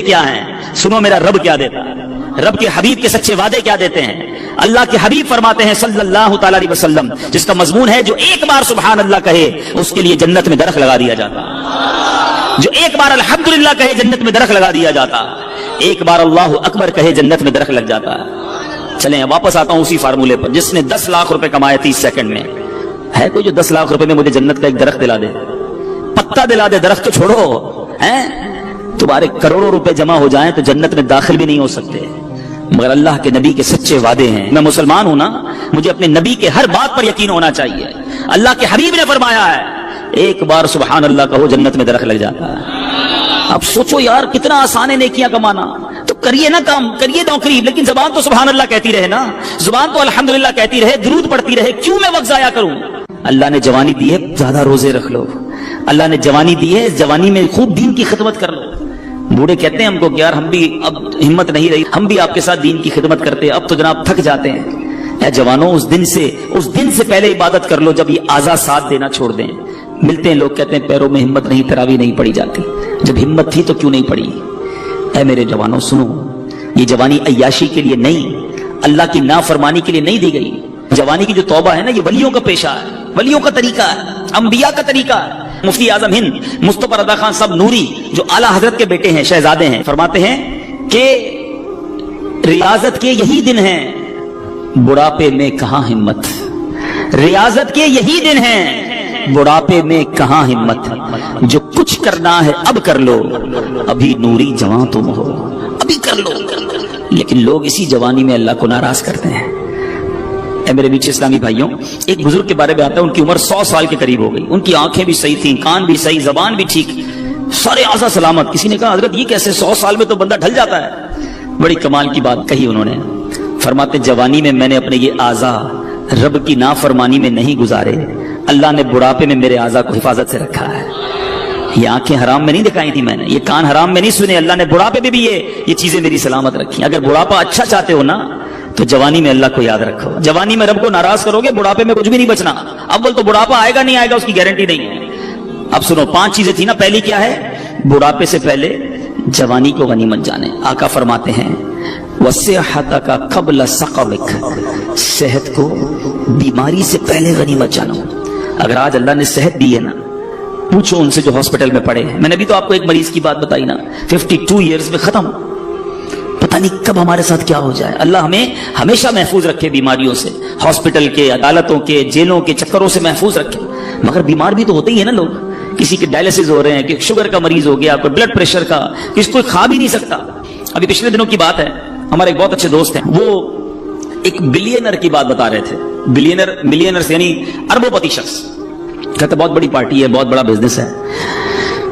کیا ہیں, سنو میرا رب کیا دیتا ہے, رب کے حبیب کے سچے وعدے کیا دیتے ہیں. اللہ کے حبیب فرماتے ہیں صلی اللہ تعالی علیہ وسلم, جس کا مضمون ہے جو ایک بار سبحان اللہ کہے اس کے لیے جنت میں درخت لگا دیا جاتا, جو ایک بار الحمدللہ کہے جنت میں درخت لگا دیا جاتا, ایک بار اللہ اکبر کہے جنت میں درخت لگ جاتا ہے. چلیں واپس آتا ہوں اسی فارمولے پر. جس نے 10 لاکھ روپے کمائے 30 سیکنڈ میں, ہے کوئی جو 10 لاکھ روپے میں مجھے جنت کا ایک درخت دلا دے, پتا دلا دے, درخت تو چھوڑو ہیں, تمہارے کروڑوں روپے جمع ہو جائیں تو جنت میں داخل بھی نہیں ہو سکتے, مگر اللہ کے نبی کے سچے وعدے ہیں. میں مسلمان ہوں نا, مجھے اپنے نبی کے ہر بات پر یقین ہونا چاہیے. اللہ کے حبیب نے فرمایا ہے ایک بار سبحان اللہ کہو جنت میں درخت لگ جاتا ہے. اب سوچو یار کتنا آسان ہے نیکیاں کمانا, تو کریے نا کام, کریے نوکری, لیکن زبان تو سبحان اللہ کہتی رہے نا, زبان تو الحمدللہ کہتی رہے, درود پڑھتی رہے, کیوں میں وقت ضائع کروں. اللہ نے جوانی دی ہے, زیادہ روزے رکھ لو. اللہ نے جوانی دی ہے, جوانی میں خوب دین کی خدمت کر لو. بوڑھے کہتے ہیں ہم کو کہ یار ہم بھی اب ہمت نہیں رہی, ہم بھی آپ کے ساتھ دین کی خدمت کرتے, اب تو جناب تھک جاتے ہیں. اے جوانوں, اس دن سے پہلے عبادت کر لو جب یہ اعضاء ساتھ دینا چھوڑ دیں. ملتے ہیں لوگ کہتے ہیں پیروں میں ہمت نہیں, تراویح نہیں پڑی جاتی. جب ہمت تھی تو کیوں نہیں پڑی؟ اے میرے جوانوں سنو, یہ جوانی عیاشی کے لیے نہیں, اللہ کی نافرمانی کے لیے نہیں دی گئی. جوانی کی جو توبہ ہے نا, یہ ولیوں کا پیشہ ہے, ولیوں کا طریقہ ہے, انبیاء کا طریقہ ہے. مفتی اعظم ہند مصطفی رضا خان صاحب نوری جو اعلیٰ حضرت کے بیٹے ہیں, شہزادے ہیں, فرماتے ہیں کہ ریاضت کے یہی دن ہیں, بڑھاپے میں کہاں ہمت. ریاضت کے یہی دن ہیں, بڑھاپے میں کہاں ہمت. جو کچھ کرنا ہے اب کر لو, ابھی نوری جوان تم ہو, ابھی کر لو. لیکن لوگ اسی جوانی میں اللہ کو ناراض کرتے ہیں. اے میرے بیچ اسلامی بھائیوں, ایک بزرگ کے بارے میں آتا ہے, ان کی عمر 100 سال کے قریب ہو گئی, ان کی آنکھیں بھی صحیح تھیں, کان بھی صحیح, زبان بھی ٹھیک, سارے اعضاء سلامت. کسی نے کہا حضرت یہ کیسے 100 سال میں تو بندہ ڈھل جاتا ہے؟ بڑی کمال کی بات کہی انہوں نے. فرماتے جوانی میں نے اپنے یہ اعضاء رب کی نافرمانی میں نہیں گزارے, اللہ نے بڑھاپے میں میرے اعضاء کو حفاظت سے رکھا ہے. یہ آنکھیں حرام میں نہیں دکھائی تھی میں نے, یہ کان حرام میں نہیں سنے, اللہ نے بڑھاپے میں بھی یہ چیزیں میری سلامت رکھی. اگر بڑھاپا اچھا چاہتے ہو نا تو جوانی میں اللہ کو یاد رکھو. جوانی میں رب کو ناراض کرو گے, بڑھاپے میں کچھ بھی نہیں بچنا. اول تو بڑھاپا آئے گا نہیں آئے گا اس کی گارنٹی نہیں ہے. اب سنو, 5 چیزیں تھی نا, پہلی کیا ہے, بڑھاپے سے پہلے جوانی کو غنیمت جانے. آقا فرماتے ہیں وَصِحَّتَكَ قَبْلَ سَقَمِكَ, صحت کو بیماری سے پہلے غنیمت جانو. اگر آج اللہ نے صحت دی ہے نا, پوچھو ان سے جو ہاسپٹل میں پڑے ہیں. میں نے بھی تو آپ کو ایک مریض کی بات بتائی نا, 52 ایئرز میں ختم, پتہ نہیں کب ہمارے ساتھ کیا ہو جائے. اللہ ہمیں ہمیشہ محفوظ رکھے بیماریوں سے, ہاسپٹل کے, عدالتوں کے, جیلوں کے چکروں سے محفوظ رکھے. مگر بیمار بھی تو ہوتے ہی ہیں نا لوگ, کسی کے ڈائلسس ہو رہے ہیں, کہ شوگر کا مریض ہو گیا, کوئی بلڈ پریشر کا, کسی کوئی کھا بھی نہیں سکتا. ابھی پچھلے دنوں کی بات ہے, ہمارے ایک بہت اچھے دوست ہیں, وہ ایک بلینر کی بات بتا رہے تھے. ملینر یعنی اربوں پتی شخص, کہتے بہت بڑی پارٹی ہے, بہت بڑا بزنس ہے.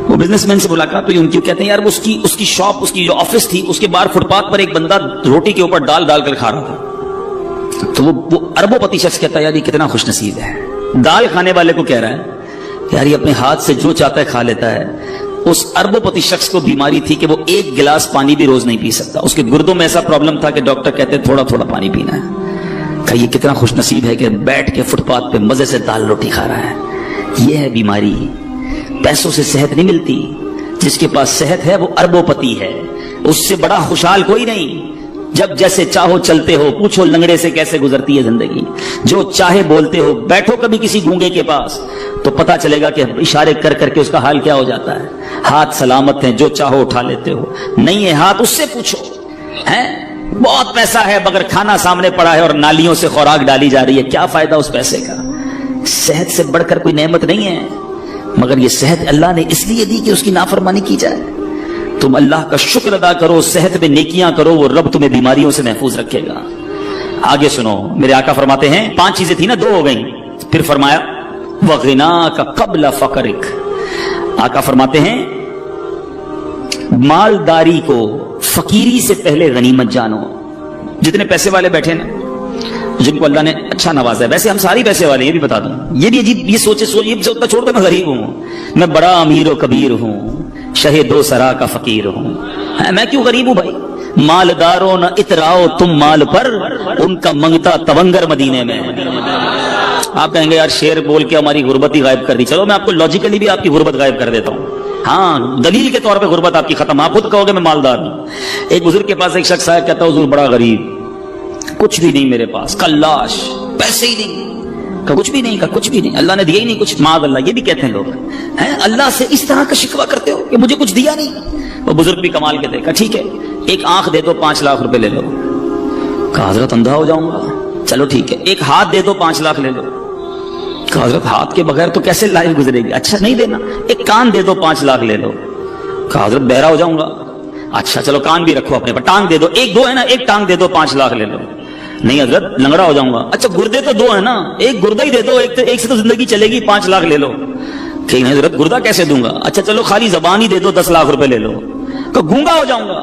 وہ بزنس مین سے ملاقات ہوئی ان کی, کہتے ہیں یار اس کی شاپ, اس کی جو آفس تھی, اس کے باہر فٹ پاتھ پر ایک بندہ روٹی کے اوپر ڈال کر کھا رہا تھا. تو وہ اربوں پتی شخص کہتا ہے یار یہ کتنا خوش نصیب ہے. دال کھانے والے کو کہہ رہا ہے یار یہ اپنے ہاتھ سے جو چاہتا ہے کھا لیتا ہے. اس اربوں پتی شخص کو بیماری تھی کہ وہ 1 گلاس پانی بھی روز نہیں پی سکتا. اس کے گردوں میں ایسا پرابلم تھا کہ ڈاکٹر کہتے تھوڑا تھوڑا پانی پینا ہے. کہ یہ کتنا خوش نصیب ہے کہ بیٹھ کے فٹ پاتھ پہ مزے سے دال روٹی کھا رہا ہے. یہ ہے بیماری. پیسوں سے صحت نہیں ملتی. جس کے پاس صحت ہے وہ اربوں پتی ہے, اس سے بڑا خوشحال کوئی نہیں. جب جیسے چاہو چلتے ہو, پوچھو لنگڑے سے کیسے گزرتی ہے زندگی. جو چاہے بولتے ہو, بیٹھو کبھی کسی گونگے کے پاس تو پتا چلے گا کہ اشارے کر کر کے اس کا حال کیا ہو جاتا ہے. ہاتھ سلامت ہیں, جو چاہو اٹھا لیتے ہو. نہیں ہے ہاتھ, اس سے پوچھو. بہت پیسہ ہے مگر کھانا سامنے پڑا ہے اور نالیوں سے خوراک ڈالی جا رہی ہے, کیا فائدہ اس پیسے کا. صحت سے بڑھ کر کوئی نعمت نہیں ہے, مگر یہ صحت اللہ نے اس لیے دی کہ اس کی نافرمانی کی جائے. تم اللہ کا شکر ادا کرو, صحت میں نیکیاں کرو, وہ رب تمہیں بیماریوں سے محفوظ رکھے گا. آگے سنو, میرے آقا فرماتے ہیں 5 چیزیں تھی نا, 2 ہو گئیں. پھر فرمایا وَغِنَاكَ قَبْلَ فَقْرِكَ. آقا فرماتے ہیں مالداری کو فقیری سے پہلے غنیمت جانو. جتنے پیسے والے بیٹھے نا, جن کو اللہ نے اچھا نوازا ہے, ویسے ہم ساری پیسے والے, یہ بھی بتا دوں, یہ بھی عجیب, یہ سوچے چھوڑ کر میں غریب ہوں, میں بڑا امیر و کبیر ہوں, شہ 2 سرا کا فقیر ہوں. میں کیوں غریب ہوں بھائی؟ مالداروں نہ اتراؤ تم مال پر, ان کا منگتا تونگر مدینے میں. آپ کہیں گے یار شعر بول کے ہماری غربت ہی غائب کر دی. چلو میں آپ کو لاجیکلی بھی آپ کی غربت غائب کر دیتا ہوں. हाँ, दलील के तौर पे गुर्बत आपकी खत्म, आप खुद कहोगे मैं मालदार हूं। एक बुजुर्ग के पास एक शख्स आया, कहता हुजूर बड़ा गरीब, कुछ भी नहीं मेरे पास, कल्लाश, पैसे ही नहीं। का कुछ भी नहीं, का कुछ भी नहीं, अल्लाह ने दिया ही नहीं कुछ। माद अल्लाह, ये भी कहते हैं लोग हैं, अल्लाह से इस तरह का शिकवा करते हो कि मुझे कुछ दिया नहीं। वो बुजुर्ग भी कमाल के देखा, ठीक है एक आंख दे दो 5 लाख रुपए ले लो। कहा हजरत अंधा हो जाऊंगा। चलो ठीक है, एक हाथ दे दो 5 लाख ले लो। कहा हजरत हाथ के बगैर तो कैसे लाइफ गुजरेगी। अच्छा नहीं देना। एक कान दे दो 5 लाख ले लो। कहा हजरत बहरा हो जाऊंगा। अच्छा चलो कान भी रखो अपने पर, टांग दे दो, एक दो है ना, एक टांग दे दो 5 लाख ले लो। नहीं हजरत लंगड़ा हो जाऊंगा। अच्छा गुर्दे तो 2 है ना, एक गुर्दा ही दे दो, एक से तो जिंदगी चलेगी, 5 लाख ले लो। ठीक है हजरत गुर्दा कैसे दूंगा। अच्छा चलो खाली जबान ही दे दो, 10 लाख रुपए ले लो। कहा गूंगा हो जाऊंगा।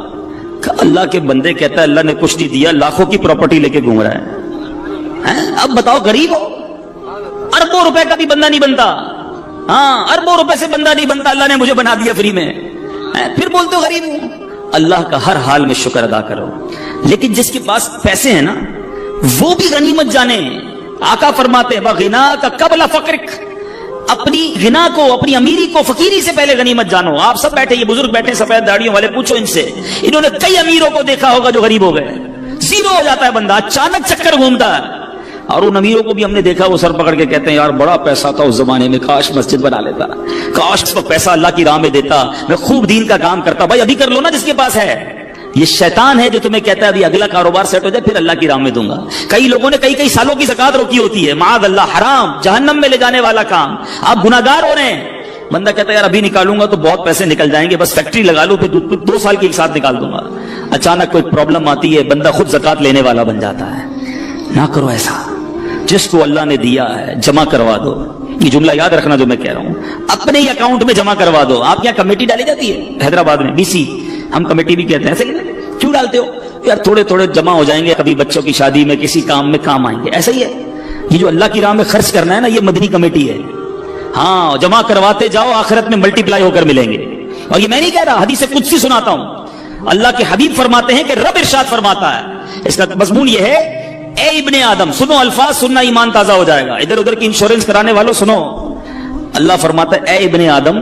अल्लाह के बंदे, कहता है अल्लाह ने कुछ नहीं दिया, लाखों की प्रॉपर्टी लेके घूम रहा है। अब बताओ गरीब हो, अरबों रुपए का भी बंदा नहीं बनता। हाँ अरबों रुपए से बंदा नहीं बनता, अल्लाह ने मुझे बना दिया फ्री में, फिर बोलते हो गरीब हूं। अल्लाह का हर हाल में शुक्र अदा करो। लेकिन जिसके पास पैसे हैं ना, वो भी गनीमत जाने। आका फरमाते हैं गिना का कबला फक्रिक, अपनी गिना को, अपनी अमीरी को, फकीरी से पहले गनीमत जानो। आप सब बैठे, ये बुजुर्ग बैठे सफेद दाढ़ियों वाले, पूछो इनसे, इन्होंने कई अमीरों को देखा होगा जो गरीब हो गए। जीरो हो जाता है बंदा, अचानक चक्कर घूमता है। और उन अमीरों को भी हमने देखा, वो सर पकड़ के कहते हैं यार बड़ा पैसा था उस जमाने में, काश मस्जिद बना लेता, काश तो पैसा अल्लाह की राह में देता, मैं खूब दीन का काम करता। भाई अभी कर लो ना जिसके पास है। ये शैतान है जो तुम्हें कहता है अभी अगला कारोबार सेट हो जाए फिर अल्लाह की राह में दूंगा। कई लोगों ने कई सालों की ज़कात रोकी होती है, माद अल्लाह, हराम, जहन्नम में ले जाने वाला काम। आप गुनाहगार हो रहे हैं। बंदा कहता है यार अभी निकालूंगा तो बहुत पैसे निकल जाएंगे, बस फैक्ट्री लगा लो, फिर 2 साल की एक साथ निकाल दूंगा। अचानक कोई प्रॉब्लम आती है, बंदा खुद ज़कात लेने वाला बन जाता है। ना करो ऐसा। जिसको अल्लाह ने दिया है जमा करवा दो। ये जुमला याद रखना जो मैं कह रहा हूं, अपने ही अकाउंट में जमा करवा दो। आप यहाँ कमेटी डाली जाती है हैदराबाद में, बीसी, हम कमेटी भी कहते हैं, सही ना? क्यों डालते हो यार? थोड़े थोड़े जमा हो जाएंगे, कभी बच्चों की शादी में किसी काम में काम आएंगे। ऐसा ही है, ये जो अल्लाह की राह में खर्च करना है ना, ये मदनी कमेटी है। हाँ जमा करवाते जाओ, आखिरत में मल्टीप्लाई होकर मिलेंगे। और ये मैं नहीं कह रहा, हदीस कुदसी सुनाता हूं। अल्लाह के हबीब फरमाते हैं कि रब इरशाद फरमाता है, इसका मजमून ये है, ए इब्ने आदम, सुनो अल्फाज सुनना ईमान ताजा हो जाएगा। इधर उधर की इंश्योरेंस कराने वालों सुनो। अल्लाह फरमाता है ए इब्ने आदम,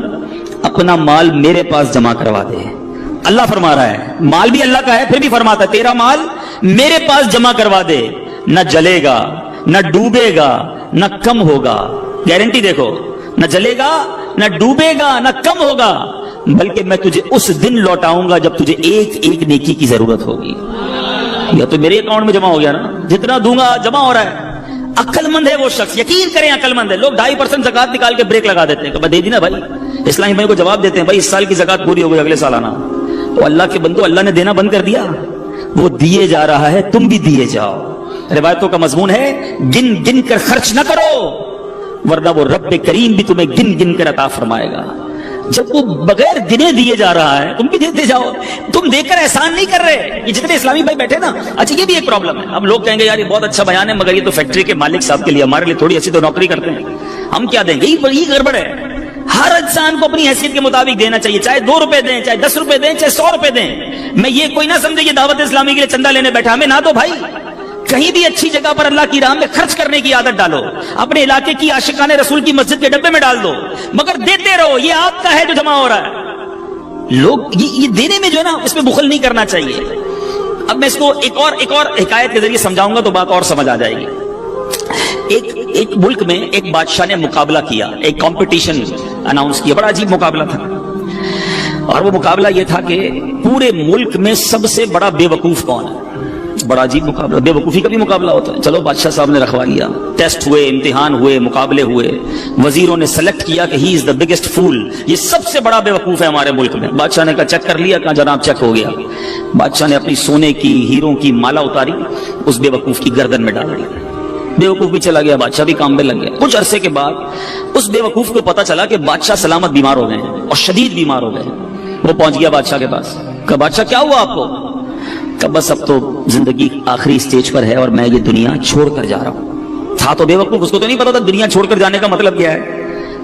अपना माल मेरे पास जमा करवा दे। अल्लाह फरमा रहा है, माल भी अल्लाह का है, फिर भी फरमाता है तेरा माल मेरे पास जमा करवा दे, न जलेगा, न डूबेगा, न कम होगा। गारंटी देखो, न जलेगा, न डूबेगा, न कम होगा, बल्कि मैं तुझे उस दिन लौटाऊंगा जब तुझे एक एक नेकी की जरूरत होगी। या तो मेरे अकाउंट में जमा हो गया ना, जितना दूंगा जमा हो रहा है। अक्लमंद है वो शख्स, यकीन करें अक्लमंद है। लोग 2.5% ज़कात निकाल के ब्रेक लगा देते हैं, दे दी ना भाई। इस्लामी भाई को जवाब देते हैं, भाई इस साल की ज़कात पूरी हो गई, अगले साल आना। तो अल्लाह के बंदो, अल्लाह ने देना बंद कर दिया? वो दिए जा रहा है, तुम भी दिए जाओ। रिवायतों का मजमून है, गिन गिन कर खर्च न करो, वरना वो रब करीम भी तुम्हें गिन गिन कर अता फरमाएगा। जब वो बगैर गिने दिए जा रहा है, तुम भी देते जाओ। तुम देकर एहसान नहीं कर रहे। ये जितने इस्लामी भाई बैठे ना, अच्छा ये भी एक प्रॉब्लम है। अब लोग कहेंगे यार ये बहुत अच्छा बयान है, मगर ये तो फैक्ट्री के मालिक साहब के लिए, हमारे लिए थोड़ी ऐसी तो नौकरी करते हैं, हम क्या देंगे? ये गड़बड़ है। हर इंसान को अपनी हैसियत के मुताबिक देना चाहिए, चाहे 2 रुपए दें, चाहे 10 रुपए दें, चाहे 100 रुपए दें। मैं ये कोई ना समझे कि दावत इस्लामी के लिए चंदा लेने बैठा, हमें ना दो भाई। कहीं भी अच्छी जगह पर अल्लाह की राह में खर्च करने की आदत डालो। अपने इलाके की आशिकाने रसूल की मस्जिद के डब्बे में डाल दो, मगर देते रहो। ये आपका है जो जमा हो रहा है। लोग ये देने में जो है ना, इसमें बुखल नहीं करना चाहिए। अब मैं इसको एक और हिकायत के जरिए समझाऊंगा तो बात और समझ आ जाएगी। एक मुल्क में एक बादशाह ने मुकाबला किया, एक कंपटीशन अनाउंस किया, बड़ा अजीब मुकाबला था। और वो मुकाबला ये था कि पूरे मुल्क में सबसे बड़ा बेवकूफ कौन है। बड़ा अजीब मुकाबला, बेवकूफी का भी मुकाबला होता है। चलो बादशाह साहब ने रखवा लिया, टेस्ट हुए, इम्तिहान हुए, मुकाबले हुए, वजीरों ने सेलेक्ट किया कि ही इज द बिगेस्ट फूल, ये सबसे बड़ा बेवकूफ है हमारे मुल्क में। बादशाह ने कहा चेक कर लिया? कहा जनाब चेक हो गया। बादशाह ने अपनी सोने की, हीरों की माला उतारी, उस बेवकूफ की गर्दन में डाल दी। बेवकूफ भी चला गया, बादशाह भी काम में लग गया। कुछ अरसे के बाद उस बेवकूफ को पता चला कि बादशाह सलामत बीमार हो गए और शदीद बीमार हो गए। वो पहुंच गया बादशाह के पास, कहा बादशाह क्या हुआ आपको? कहा बस अब तो जिंदगी आखिरी स्टेज पर है और मैं ये दुनिया छोड़कर जा रहा हूं। था तो बेवकूफ, उसको तो नहीं पता था दुनिया छोड़कर जाने का मतलब क्या है।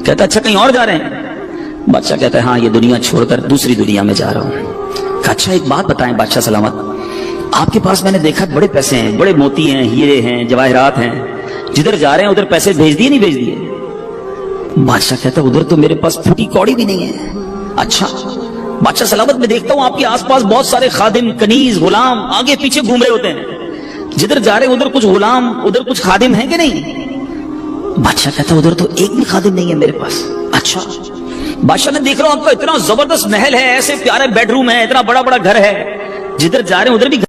कहता अच्छा कहीं और जा रहे हैं? बादशाह कहता है हाँ ये दुनिया छोड़कर दूसरी दुनिया में जा रहा हूं। अच्छा एक बात बताएं बादशाह सलामत, आपके पास मैंने देखा बड़े पैसे हैं, बड़े मोती हैं, हीरे हैं, जवाहरात हैं, जिधर जा रहे हैं उधर पैसे भेज दिए नहीं भेज दिए? बादशाह कहता उधर तो मेरे पास फूटी कौड़ी भी नहीं है। اچھا بادشاہ سلامت میں دیکھتا ہوں آپ کے آس پاس بہت سارے خادم کنیز غلام آگے پیچھے گھوم رہے ہوتے ہیں, جدھر جا رہے ہیں ادھر کچھ غلام ادھر کچھ خادم ہیں کہ نہیں؟ بادشاہ کہتا ادھر تو ایک بھی خادم نہیں ہے میرے پاس. اچھا بادشاہ نے دیکھ رہا ہوں آپ کا اتنا زبردست محل ہے, ایسے پیارے بیڈ روم ہے, اتنا بڑا بڑا گھر ہے, جدھر جا رہے ہیں ادھر بھی